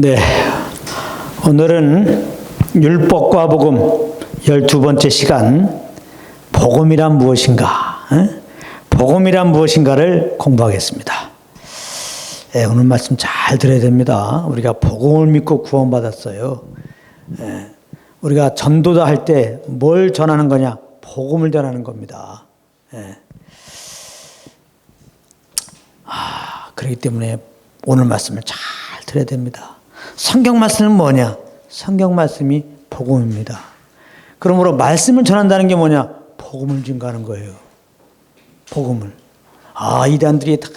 네, 오늘은 율법과 복음 12번째 시간 복음이란 무엇인가, 복음이란 무엇인가를 공부하겠습니다. 네, 오늘 말씀 잘 들어야 됩니다. 우리가 복음을 믿고 구원받았어요. 우리가 전도자 할 때 뭘 전하는 거냐? 복음을 전하는 겁니다. 그렇기 때문에 오늘 말씀을 잘 들어야 됩니다. 성경 말씀은 뭐냐? 성경 말씀이 복음입니다. 그러므로 말씀을 전한다는 게 뭐냐? 복음을 증거하는 거예요. 복음을. 이단들이 다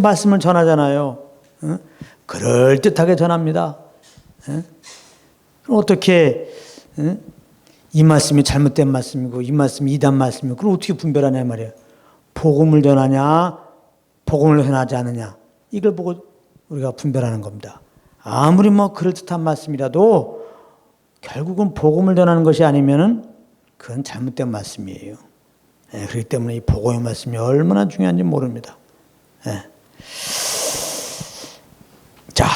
말씀을 전하잖아요. 그럴듯하게 전합니다. 그럼 어떻게 이 말씀이 잘못된 말씀이고 이 말씀이 이단 말씀이고 그럼 어떻게 분별하냐 말이에요. 복음을 전하냐 복음을 전하지 않느냐 이걸 보고 우리가 분별하는 겁니다. 아무리 그럴듯한 말씀이라도 결국은 복음을 전하는 것이 아니면은 그건 잘못된 말씀이에요. 그렇기 때문에 이 복음의 말씀이 얼마나 중요한지 모릅니다. 자,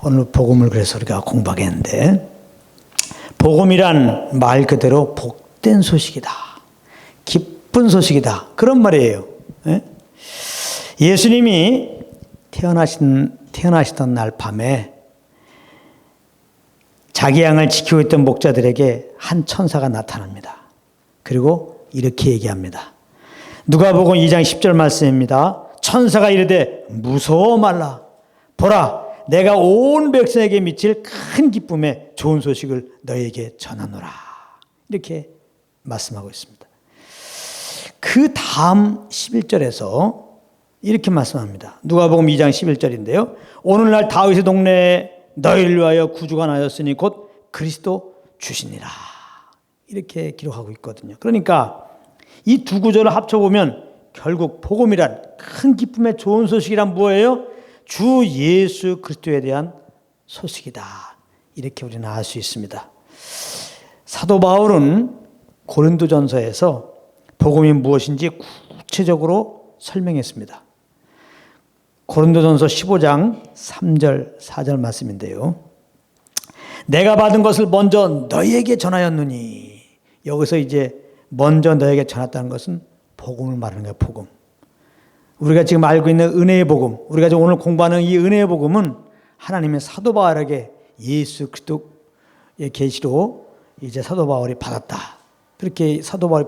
오늘 복음을 그래서 우리가 공부하겠는데, 복음이란 말 그대로 복된 소식이다. 기쁜 소식이다. 그런 말이에요. 예수님이 태어나시던 날 밤에 자기 양을 지키고 있던 목자들에게 한 천사가 나타납니다. 그리고 이렇게 얘기합니다. 누가복음 2장 10절 말씀입니다. 천사가 이르되 무서워 말라. 보라, 내가 온 백성에게 미칠 큰 기쁨의 좋은 소식을 너에게 전하노라. 이렇게 말씀하고 있습니다. 그 다음 11절에서 이렇게 말씀합니다. 누가복음 2장 11절인데요. 오늘날 다윗의 동네에 너희를 위하여 구주가 나였으니 곧 그리스도 주시니라. 이렇게 기록하고 있거든요. 그러니까 이 두 구절을 합쳐보면 결국 복음이란 큰 기쁨의 좋은 소식이란 뭐예요? 주 예수 그리스도에 대한 소식이다. 이렇게 우리는 알 수 있습니다. 사도 바울은 고린도전서에서 복음이 무엇인지 구체적으로 설명했습니다. 고린도전서 15장 3절 4절 말씀인데요. 내가 받은 것을 먼저 너희에게 전하였느니, 여기서 이제 먼저 너희에게 전했다는 것은 복음을 말하는 거예요. 복음. 우리가 지금 알고 있는 은혜의 복음, 우리가 지금 오늘 공부하는 이 은혜의 복음은 하나님의 사도 바울에게 예수 그리스도의 계시로 이제 사도 바울이 받았다. 그렇게 사도 바울이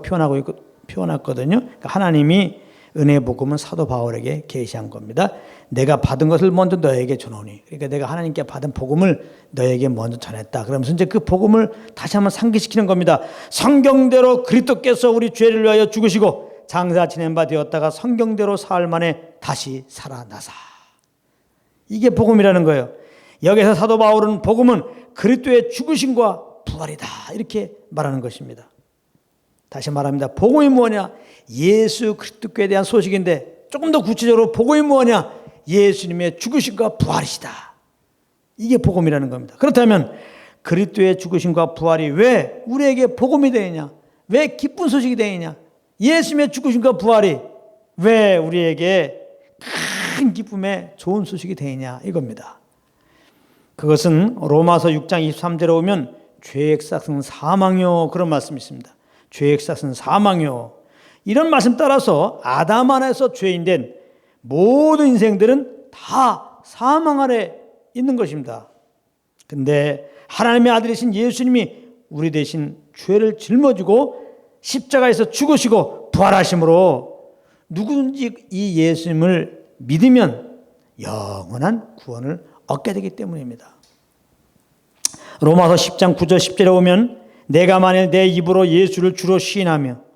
표현했거든요. 그러니까 하나님이 은혜의 복음은 사도 바울에게 계시한 겁니다. 내가 받은 것을 먼저 너에게 전하니, 그러니까 내가 하나님께 받은 복음을 너에게 먼저 전했다. 그러면서 이제 그 복음을 다시 한번 상기시키는 겁니다. 성경대로 그리스도께서 우리 죄를 위하여 죽으시고 장사 지낸 바 되었다가 성경대로 사흘 만에 다시 살아나사. 이게 복음이라는 거예요. 여기서 사도 바울은 복음은 그리스도의 죽으심과 부활이다. 이렇게 말하는 것입니다. 다시 말합니다. 복음이 뭐냐? 예수 그리스도께 대한 소식인데 조금 더 구체적으로 복음이 뭐냐? 예수님의 죽으심과 부활이시다. 이게 복음이라는 겁니다. 그렇다면 그리스도의 죽으심과 부활이 왜 우리에게 복음이 되느냐? 왜 기쁜 소식이 되느냐? 예수님의 죽으심과 부활이 왜 우리에게 큰 기쁨의 좋은 소식이 되느냐? 이겁니다. 그것은 로마서 6장 23절에 오면 죄의 삭은 사망이요, 그런 말씀이 있습니다. 죄의 삭은 사망이요. 이런 말씀 따라서 아담 안에서 죄인된 모든 인생들은 다 사망 아래 있는 것입니다. 근데 하나님의 아들이신 예수님이 우리 대신 죄를 짊어지고 십자가에서 죽으시고 부활하심으로 누구든지 이 예수님을 믿으면 영원한 구원을 얻게 되기 때문입니다. 로마서 10장 9절 10절에 오면 내가 만일 내 입으로 예수를 주로 시인하며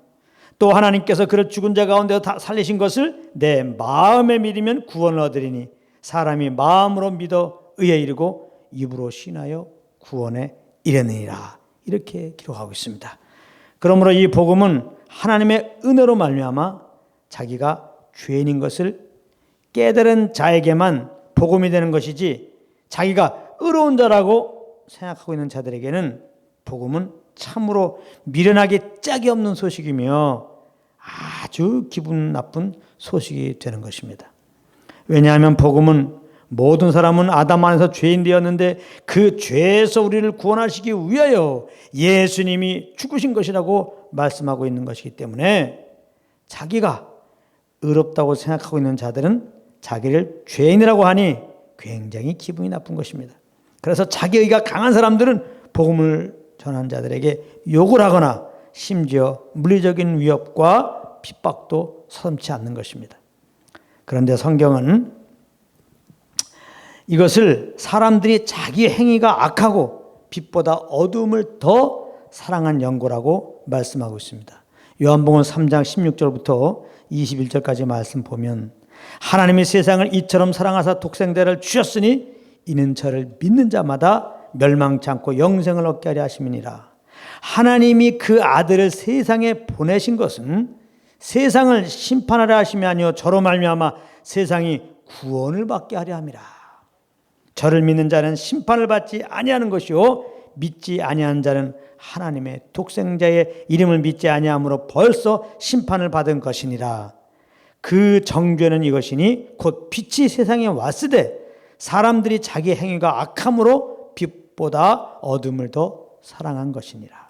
또 하나님께서 그를 죽은 자 가운데서 살리신 것을 내 마음에 믿으면 구원을 얻으리니 사람이 마음으로 믿어 의에 이르고 입으로 시인하여 구원에 이르느니라. 이렇게 기록하고 있습니다. 그러므로 이 복음은 하나님의 은혜로 말미암아 자기가 죄인인 것을 깨달은 자에게만 복음이 되는 것이지 자기가 의로운 자라고 생각하고 있는 자들에게는 복음은 참으로 미련하기 짝이 없는 소식이며 아주 기분 나쁜 소식이 되는 것입니다. 왜냐하면 복음은 모든 사람은 아담 안에서 죄인 되었는데 그 죄에서 우리를 구원하시기 위하여 예수님이 죽으신 것이라고 말씀하고 있는 것이기 때문에 자기가 의롭다고 생각하고 있는 자들은 자기를 죄인이라고 하니 굉장히 기분이 나쁜 것입니다. 그래서 자기의가 강한 사람들은 복음을 전한 자들에게 욕을 하거나 심지어 물리적인 위협과 핍박도 서슴지 않는 것입니다. 그런데 성경은 이것을 사람들이 자기 행위가 악하고 빛보다 어두움을 더 사랑한 연고라고 말씀하고 있습니다. 요한복음 3장 16절부터 21절까지 말씀 보면 하나님이 세상을 이처럼 사랑하사 독생자를 주셨으니 이는 저를 믿는 자마다 멸망치 않고 영생을 얻게 하려 하심이니라. 하나님이 그 아들을 세상에 보내신 것은 세상을 심판하려 하심이 아니요 저로 말미암아 세상이 구원을 받게 하려 함이라. 저를 믿는 자는 심판을 받지 아니하는 것이요 믿지 아니하는 자는 하나님의 독생자의 이름을 믿지 아니함으로 벌써 심판을 받은 것이니라. 그 정죄는 이것이니 곧 빛이 세상에 왔으되 사람들이 자기 행위가 악함으로 빛보다 어둠을 더 사랑한 것이니라.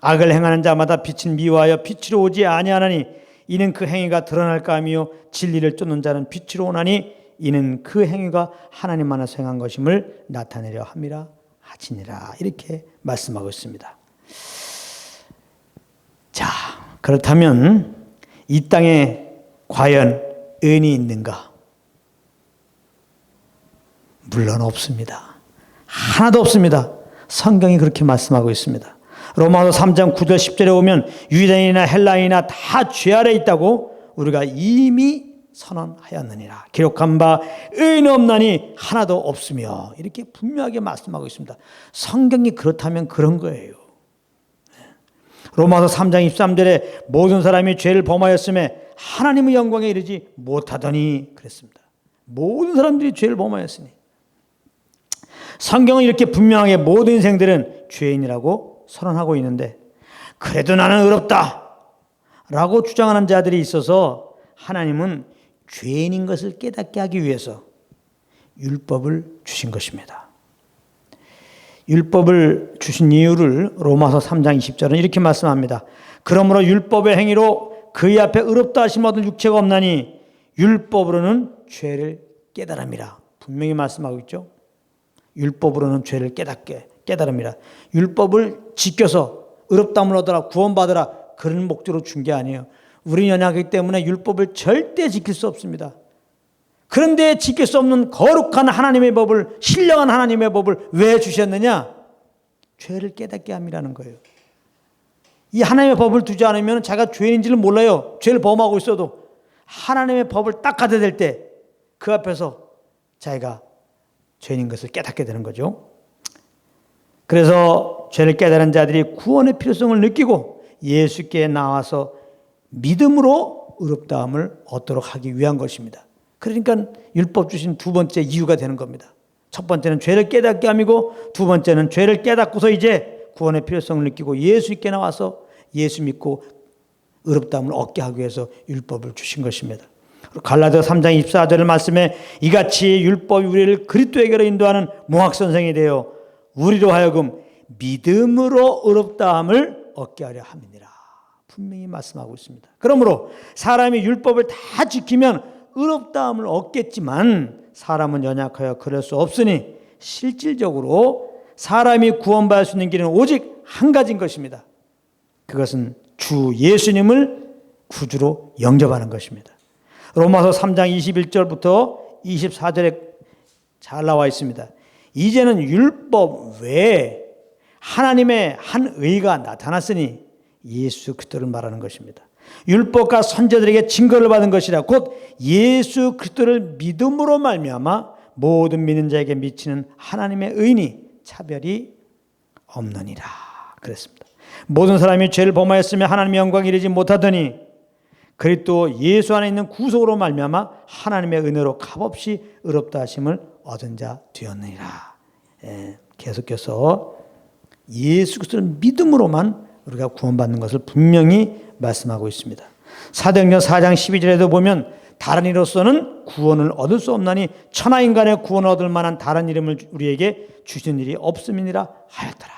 악을 행하는 자마다 빛은 미워하여 빛으로 오지 아니하나니 이는 그 행위가 드러날까 하며 진리를 쫓는 자는 빛으로 오나니 이는 그 행위가 하나님 안에서 행한 것임을 나타내려 함이라 하시니라. 이렇게 말씀하고 있습니다. 자, 그렇다면 이 땅에 과연 의인이 있는가? 물론 없습니다. 하나도 없습니다. 성경이 그렇게 말씀하고 있습니다. 로마서 3장 9절 10절에 보면 유대인이나 헬라인이나 다 죄 아래 있다고 우리가 이미 선언하였느니라. 기록한 바 의인 없나니 하나도 없으며 이렇게 분명하게 말씀하고 있습니다. 성경이 그렇다면 그런 거예요. 로마서 3장 23절에 모든 사람이 죄를 범하였음에 하나님의 영광에 이르지 못하더니 그랬습니다. 모든 사람들이 죄를 범하였으니 성경은 이렇게 분명하게 모든 인생들은 죄인이라고 선언하고 있는데 그래도 나는 의롭다 라고 주장하는 자들이 있어서 하나님은 죄인인 것을 깨닫게 하기 위해서 율법을 주신 것입니다. 율법을 주신 이유를 로마서 3장 20절은 이렇게 말씀합니다. 그러므로 율법의 행위로 그의 앞에 의롭다 하심 얻을 육체가 없나니 율법으로는 죄를 깨달음이라. 분명히 말씀하고 있죠. 율법으로는 죄를 깨달음이라. 율법을 지켜서 의롭다함을 얻어라 구원받으라 그런 목적으로 준 게 아니에요. 우리는 연약하기 때문에 율법을 절대 지킬 수 없습니다. 그런데 지킬 수 없는 거룩한 하나님의 법을 신령한 하나님의 법을 왜 주셨느냐? 죄를 깨닫게 함이라는 거예요. 이 하나님의 법을 두지 않으면 자기가 죄인인지를 몰라요. 죄를 범하고 있어도 하나님의 법을 딱 가져야 될 때 그 앞에서 자기가 죄인인 것을 깨닫게 되는 거죠. 그래서 죄를 깨달은 자들이 구원의 필요성을 느끼고 예수께 나와서 믿음으로 의롭다함을 얻도록 하기 위한 것입니다. 그러니까 율법 주신 두 번째 이유가 되는 겁니다. 첫 번째는 죄를 깨닫게 함이고 두 번째는 죄를 깨닫고서 이제 구원의 필요성을 느끼고 예수께 나와서 예수 믿고 의롭다함을 얻게 하기 위해서 율법을 주신 것입니다. 갈라디아 3장 24절 말씀에 이같이 율법이 우리를 그리스도에게로 인도하는 몽학선생이 되어 우리로 하여금 믿음으로 의롭다함을 얻게 하려 함이니라. 분명히 말씀하고 있습니다. 그러므로 사람이 율법을 다 지키면 의롭다함을 얻겠지만 사람은 연약하여 그럴 수 없으니 실질적으로 사람이 구원받을 수 있는 길은 오직 한 가지인 것입니다. 그것은 주 예수님을 구주로 영접하는 것입니다. 로마서 3장 21절부터 24절에 잘 나와 있습니다. 이제는 율법 외에 하나님의 한 의가 나타났으니 예수 그리스도를 말하는 것입니다. 율법과 선지자들에게 증거를 받은 것이라 곧 예수 그리스도를 믿음으로 말미암아 모든 믿는 자에게 미치는 하나님의 의인이 차별이 없느니라 그랬습니다. 모든 사람이 죄를 범하였으며 하나님의 영광에 이르지 못하더니 그리스도 예수 안에 있는 구속으로 말미암아 하나님의 은혜로 값없이 의롭다 하심을 얻은 자 되었느니라. 계속해서 예수 그리스도를 믿음으로만 우리가 구원받는 것을 분명히 말씀하고 있습니다. 사도행전 4장 12절에도 보면 다른 이로서는 구원을 얻을 수 없나니 천하 인간의 구원을 얻을 만한 다른 이름을 우리에게 주신 일이 없음이니라 하였더라.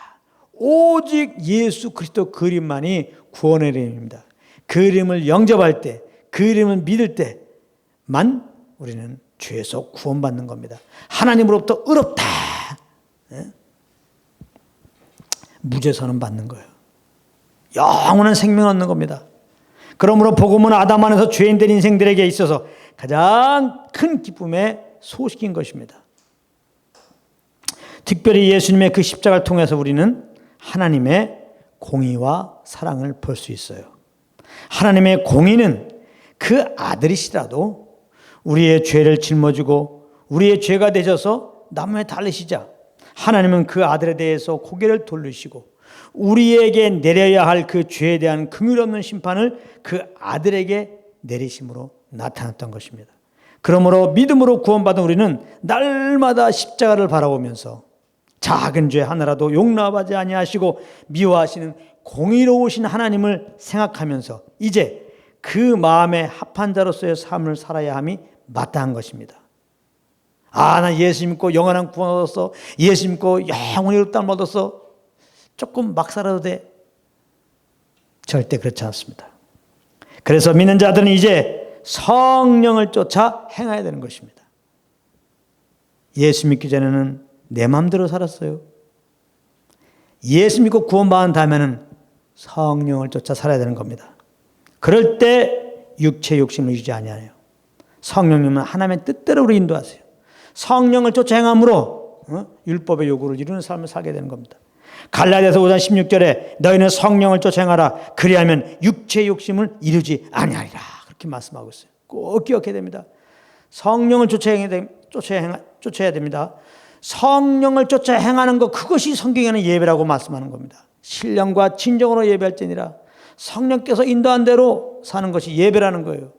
오직 예수 그리스도 그 이름만이 구원의 이름입니다. 그 이름을 영접할 때, 그 이름을 믿을 때만 우리는 죄에서 구원받는 겁니다. 하나님으로부터 의롭다, 무죄 선언받는 거예요. 영원한 생명을 얻는 겁니다. 그러므로 복음은 아담 안에서 죄인된 인생들에게 있어서 가장 큰 기쁨의 소식인 것입니다. 특별히 예수님의 그 십자가를 통해서 우리는 하나님의 공의와 사랑을 볼 수 있어요. 하나님의 공의는 그 아들이시라도 우리의 죄를 짊어지고 우리의 죄가 되셔서 나무에 달리시자 하나님은 그 아들에 대해서 고개를 돌리시고 우리에게 내려야 할 그 죄에 대한 긍휼 없는 심판을 그 아들에게 내리심으로 나타났던 것입니다. 그러므로 믿음으로 구원받은 우리는 날마다 십자가를 바라보면서 작은 죄 하나라도 용납하지 아니하시고 미워하시는 공의로우신 하나님을 생각하면서 이제 그 마음에 합한 자로서의 삶을 살아야 함이 마땅한 것입니다. 나 예수 믿고 영원한 구원 얻었어. 예수 믿고 영원히 의롭다함 얻었어. 조금 막 살아도 돼. 절대 그렇지 않습니다. 그래서 믿는 자들은 이제 성령을 쫓아 행해야 되는 것입니다. 예수 믿기 전에는 내 마음대로 살았어요. 예수 믿고 구원받은 다음에는 성령을 쫓아 살아야 되는 겁니다. 그럴 때 육체 욕심을 유지 아니하요. 성령님은 하나님의 뜻대로 우리 인도하세요. 성령을 쫓아 행함으로 율법의 요구를 이루는 삶을 살게 되는 겁니다. 갈라디아서 5장 16절에 너희는 성령을 쫓아 행하라. 그리하면 육체의 욕심을 이루지 아니하리라. 그렇게 말씀하고 있어요. 꼭 기억해야 됩니다. 성령을 쫓아야 됩니다. 성령을 쫓아 행하는 것, 그것이 성경에는 예배라고 말씀하는 겁니다. 신령과 진정으로 예배할지니라. 성령께서 인도한 대로 사는 것이 예배라는 거예요.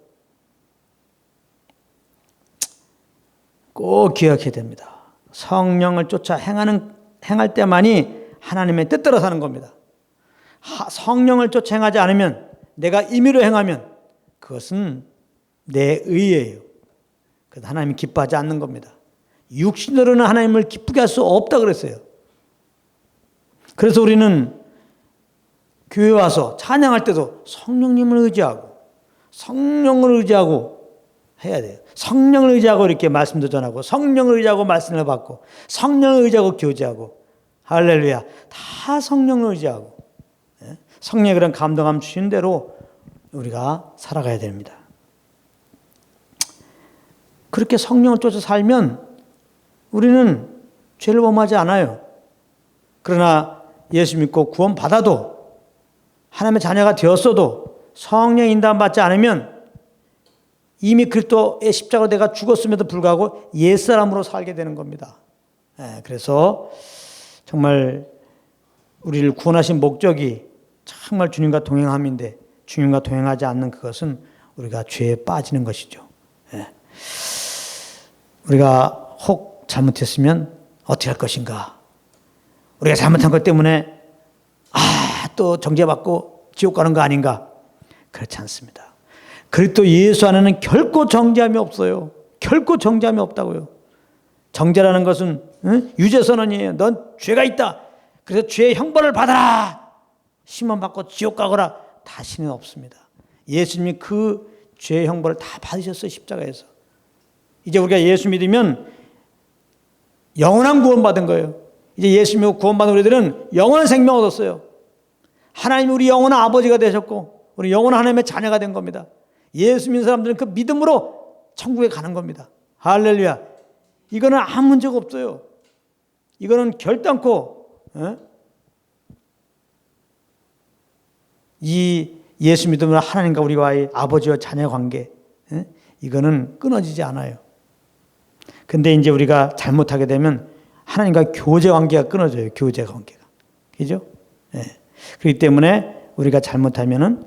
꼭 기억해야 됩니다. 성령을 쫓아 행할 때만이 하나님의 뜻대로 사는 겁니다. 성령을 쫓아 행하지 않으면, 내가 임의로 행하면 그것은 내 의예요. 그래서 하나님이 기뻐하지 않는 겁니다. 육신으로는 하나님을 기쁘게 할 수 없다 그랬어요. 그래서 우리는 교회 와서 찬양할 때도 성령님을 의지하고 성령을 의지하고 해야 돼요. 성령을 의지하고 이렇게 말씀도 전하고 성령을 의지하고 말씀을 받고 성령을 의지하고 교제하고 할렐루야. 다 성령을 의지하고 성령의 그런 감동함 주신 대로 우리가 살아가야 됩니다. 그렇게 성령을 쫓아 살면 우리는 죄를 범하지 않아요. 그러나 예수 믿고 구원 받아도 하나님의 자녀가 되었어도 성령 인도함 받지 않으면 이미 그리스도의 십자가로 내가 죽었음에도 불구하고 옛사람으로 살게 되는 겁니다. 그래서 정말 우리를 구원하신 목적이 정말 주님과 동행함인데 주님과 동행하지 않는 그것은 우리가 죄에 빠지는 것이죠. 우리가 혹 잘못했으면 어떻게 할 것인가? 우리가 잘못한 것 때문에 또 정죄받고 지옥 가는 거 아닌가? 그렇지 않습니다. 그리스도 예수 안에는 결코 정죄함이 없어요. 결코 정죄함이 없다고요. 정죄라는 것은 유죄선언이에요. 넌 죄가 있다. 그래서 죄의 형벌을 받아라. 심판 받고 지옥 가거라. 다시는 없습니다. 예수님이 그 죄의 형벌을 다 받으셨어요. 십자가에서. 이제 우리가 예수 믿으면 영원한 구원 받은 거예요. 이제 예수 믿고 구원 받은 우리들은 영원한 생명 얻었어요. 하나님이 우리 영원한 아버지가 되셨고 우리 영원한 하나님의 자녀가 된 겁니다. 예수 믿는 사람들은 그 믿음으로 천국에 가는 겁니다. 할렐루야. 이거는 아무 문제가 없어요. 이거는 결단코 이 예수 믿음으로 하나님과 우리와의 아버지와 자녀 관계 이거는 끊어지지 않아요. 근데 이제 우리가 잘못하게 되면 하나님과 교제 관계가 끊어져요. 교제 관계가. 그죠? 그렇기 때문에 우리가 잘못하면은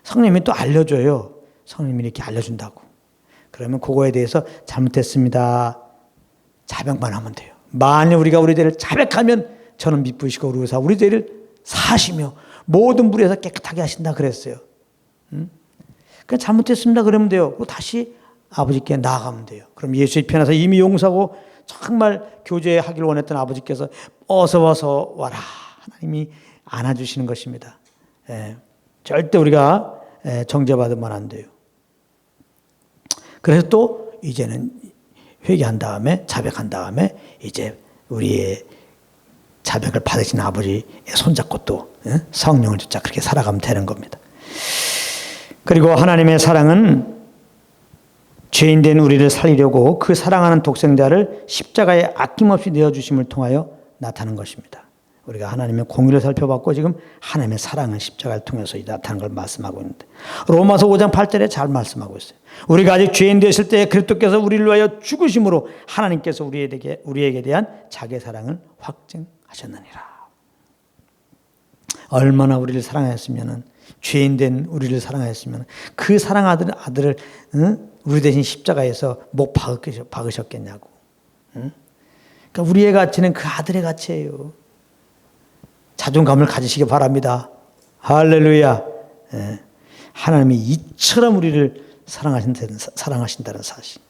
성령님이 또 알려줘요. 성령님이 이렇게 알려준다고. 그러면 그거에 대해서 잘못했습니다. 자백만 하면 돼요. 만일 우리가 우리 죄를 자백하면 저는 미쁘시고 의로우사 우리 죄를 사하시며 모든 불에서 깨끗하게 하신다 그랬어요. 그냥 잘못했습니다 그러면 돼요. 그리고 다시 아버지께 나아가면 돼요. 그럼 예수의 편에서 이미 용서하고 정말 교제하길 원했던 아버지께서 어서 와서 와라. 하나님이 안아주시는 것입니다. 절대 우리가 정죄받으면 안 돼요. 그래서 또 이제는 회개한 다음에 자백한 다음에 이제 우리의 자백을 받으신 아버지의 손잡고 또 성령을 쫓아 그렇게 살아가면 되는 겁니다. 그리고 하나님의 사랑은 죄인된 우리를 살리려고 그 사랑하는 독생자를 십자가에 아낌없이 내어주심을 통하여 나타난 것입니다. 우리가 하나님의 공의를 살펴봤고 지금 하나님의 사랑은 십자가를 통해서 나타난 걸 말씀하고 있는데 로마서 5장 8절에 잘 말씀하고 있어요. 우리가 아직 죄인 되었을 때 그리스도께서 우리를 위하여 죽으심으로 하나님께서 우리에게 대한 자기의 사랑을 확증하셨느니라. 얼마나 우리를 사랑하였으면 죄인 된 우리를 사랑하였으면 그 사랑 아들을 우리 대신 십자가에서 못 박으셨겠냐고. 그러니까 우리의 가치는 그 아들의 가치예요. 자존감을 가지시기 바랍니다. 할렐루야. 하나님이 이처럼 우리를 사랑하신다는 사실.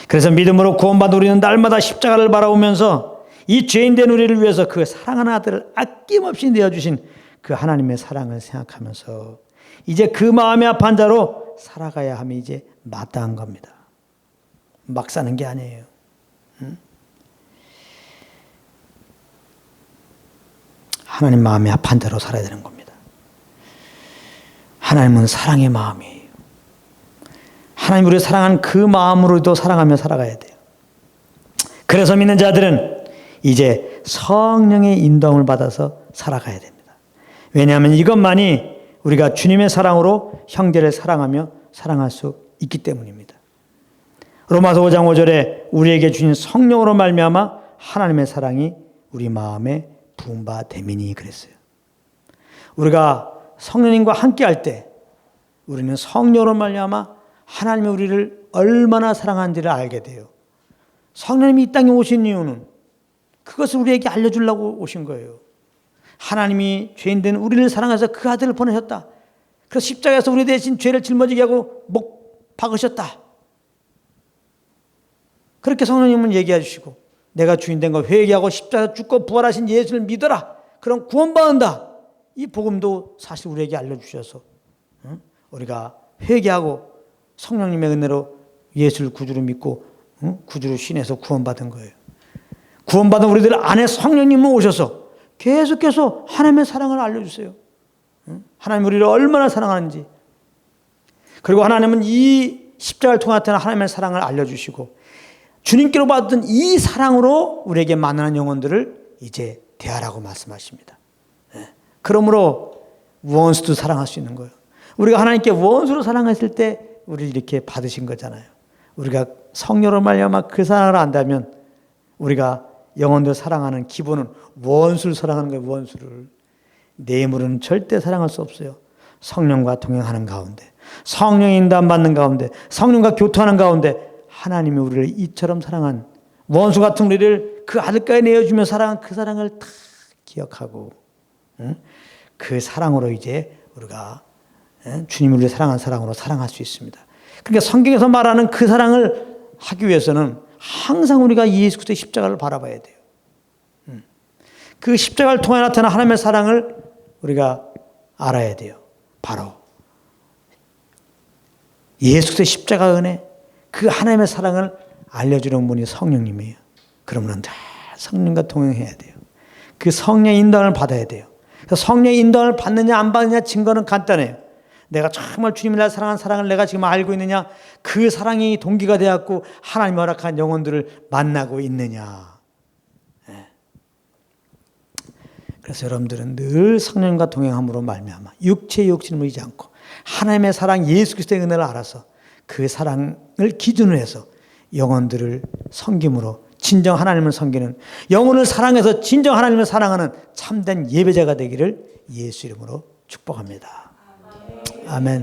그래서 믿음으로 구원받은 우리는 날마다 십자가를 바라보면서 이 죄인된 우리를 위해서 그 사랑하는 아들을 아낌없이 내어주신 그 하나님의 사랑을 생각하면서 이제 그 마음의 합한 자로 살아가야 함이 이제 마땅한 겁니다. 막 사는 게 아니에요. 하나님 마음에 합한 대로 살아야 되는 겁니다. 하나님은 사랑의 마음이에요. 하나님 우리를 사랑하는 그 마음으로도 사랑하며 살아가야 돼요. 그래서 믿는 자들은 이제 성령의 인도함을 받아서 살아가야 됩니다. 왜냐하면 이것만이 우리가 주님의 사랑으로 형제를 사랑하며 사랑할 수 있기 때문입니다. 로마서 5장 5절에 우리에게 주신 성령으로 말미암아 하나님의 사랑이 우리 마음에 부은 바 되미니 그랬어요. 우리가 성령님과 함께 할 때 우리는 성령으로 말미암아 하나님이 우리를 얼마나 사랑하는지를 알게 돼요. 성령님이 이 땅에 오신 이유는 그것을 우리에게 알려주려고 오신 거예요. 하나님이 죄인된 우리를 사랑해서 그 아들을 보내셨다. 그래서 십자가에서 우리 대신 죄를 짊어지게 하고 목 박으셨다. 그렇게 성령님은 얘기해 주시고 내가 주인된 거 회개하고 십자가에서 죽고 부활하신 예수를 믿어라. 그럼 구원받는다. 이 복음도 사실 우리에게 알려주셔서 우리가 회개하고 성령님의 은혜로 예수를 구주로 믿고 구주로 신해서 구원받은 거예요. 구원받은 우리들 안에 성령님은 오셔서 계속해서 하나님의 사랑을 알려주세요. 하나님 우리를 얼마나 사랑하는지. 그리고 하나님은 이 십자가를 통해 나타난 하나님의 사랑을 알려주시고 주님께로 받은 이 사랑으로 우리에게 만나는 영혼들을 이제 대하라고 말씀하십니다. 그러므로 원수도 사랑할 수 있는 거예요. 우리가 하나님께 원수로 사랑했을 때 우리를 이렇게 받으신 거잖아요. 우리가 성령으로 말미암아 그 사랑을 안다면 우리가 영혼들 사랑하는 기본은 원수를 사랑하는 거예요. 원수를. 내 힘으로는 절대 사랑할 수 없어요. 성령과 동행하는 가운데, 성령의 인도받는 가운데, 성령과 교통하는 가운데 하나님이 우리를 이처럼 사랑한 원수 같은 우리를 그 아들까지 내어주며 사랑한 그 사랑을 다 기억하고 그 사랑으로 이제 우리가 주님을 우리 사랑한 사랑으로 사랑할 수 있습니다. 그러니까 성경에서 말하는 그 사랑을 하기 위해서는 항상 우리가 예수 그리스도의 십자가를 바라봐야 돼요. 그 십자가를 통해 나타난 하나님의 사랑을 우리가 알아야 돼요. 바로 예수 그리스도의 십자가 은혜, 그 하나님의 사랑을 알려주는 분이 성령님이에요. 그러면 늘 성령과 동행해야 돼요. 그 성령의 인도를 받아야 돼요. 그래서 성령의 인도를 받느냐 안 받느냐 증거는 간단해요. 내가 정말 주님을 날 사랑한 사랑을 내가 지금 알고 있느냐, 그 사랑이 동기가 되었고 하나님이 허락한 영혼들을 만나고 있느냐. 그래서 여러분들은 늘 성령과 동행함으로 말미암아 육체의 욕심을 보이지 않고 하나님의 사랑 예수 그리스도의 은혜를 알아서 그 사랑을 기준으로 해서 영혼들을 섬김으로 진정 하나님을 섬기는, 영혼을 사랑해서 진정 하나님을 사랑하는 참된 예배자가 되기를 예수 이름으로 축복합니다. 아멘.